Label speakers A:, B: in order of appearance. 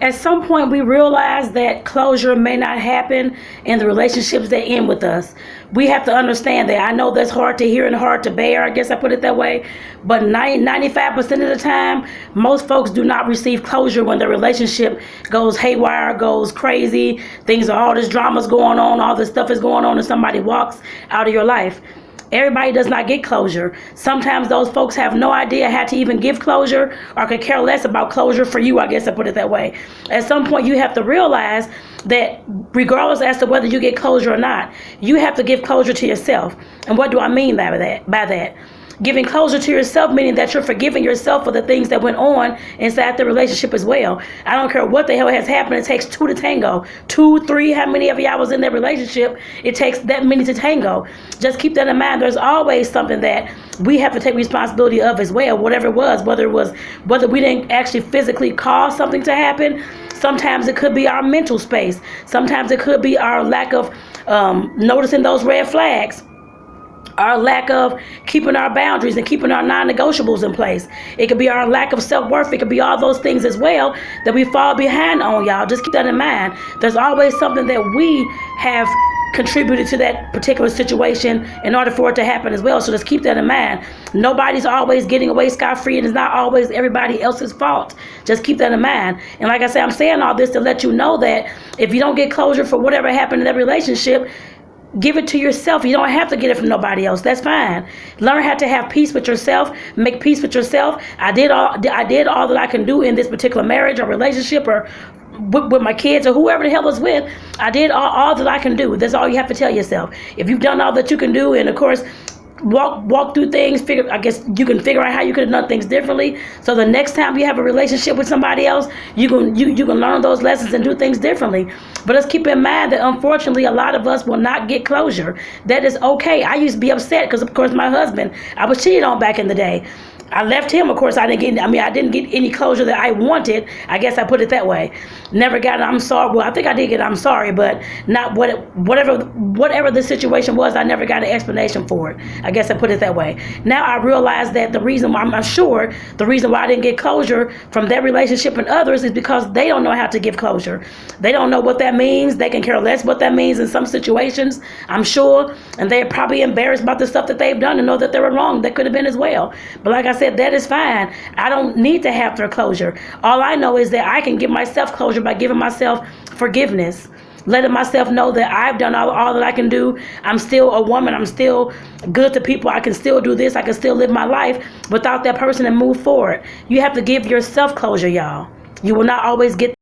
A: At some point, we realize that closure may not happen in the relationships that end with us. We have to understand that. I know that's hard to hear and hard to bear, I guess I put it that way. But 95% of the time, most folks do not receive closure when the relationship goes haywire, goes crazy. Things are, all this drama's going on, all this stuff is going on, and somebody walks out of your life. Everybody does not get closure. Sometimes those folks have no idea how to even give closure, or could care less about closure for you, I guess I put it that way. At some point, you have to realize that regardless as to whether you get closure or not, you have to give closure to yourself. And what do I mean by that? Giving closure to yourself, meaning that you're forgiving yourself for the things that went on inside the relationship as well. I don't care what the hell has happened. It takes two to tango. 2, 3, how many of y'all was in that relationship? It takes that many to tango. Just keep that in mind. There's always something that we have to take responsibility of as well, whatever it was, whether we didn't actually physically cause something to happen. Sometimes it could be our mental space. Sometimes it could be our lack of noticing those red flags. Our lack of keeping our boundaries and keeping our non-negotiables in place. It could be our lack of self-worth. It could be all those things as well that we fall behind on, y'all. Just keep that in mind. There's always something that we have contributed to that particular situation in order for it to happen as well. So just keep that in mind. Nobody's always getting away scot-free, and it's not always everybody else's fault. Just keep that in mind. And like I said, I'm saying all this to let you know that if you don't get closure for whatever happened in that relationship, give it to yourself. You don't have to get it from nobody else. That's fine. Learn how to have peace with yourself. Make peace with yourself. I did all that I can do in this particular marriage or relationship, or with my kids, or whoever the hell is with. I did all that I can do. That's all you have to tell yourself. If you've done all that you can do, and of course walk through things, I guess you can figure out how you could have done things differently. So the next time you have a relationship with somebody else, you can learn those lessons and do things differently. But let's keep in mind that unfortunately a lot of us will not get closure. That is okay. I used to be upset because of course my husband, I was cheated on back in the day. I left him, of course. I didn't get any closure that I wanted. I guess I put it that way. Never got an I'm sorry. Well, I think I did get I'm sorry, but not whatever the situation was, I never got an explanation for it. I guess I put it that way. Now I realize that the reason why I didn't get closure from that relationship and others is because they don't know how to give closure. They don't know what that means. They can care less what that means in some situations, I'm sure. And they're probably embarrassed about the stuff that they've done and know that they were wrong. That could have been as well. But like I said, that is fine. I don't need to have their closure. All I know is that I can give myself closure by giving myself forgiveness, letting myself know that I've done all that I can do. I'm still a woman. I'm still good to people. I can still do this. I can still live my life without that person and move forward. You have to give yourself closure, y'all. You will not always get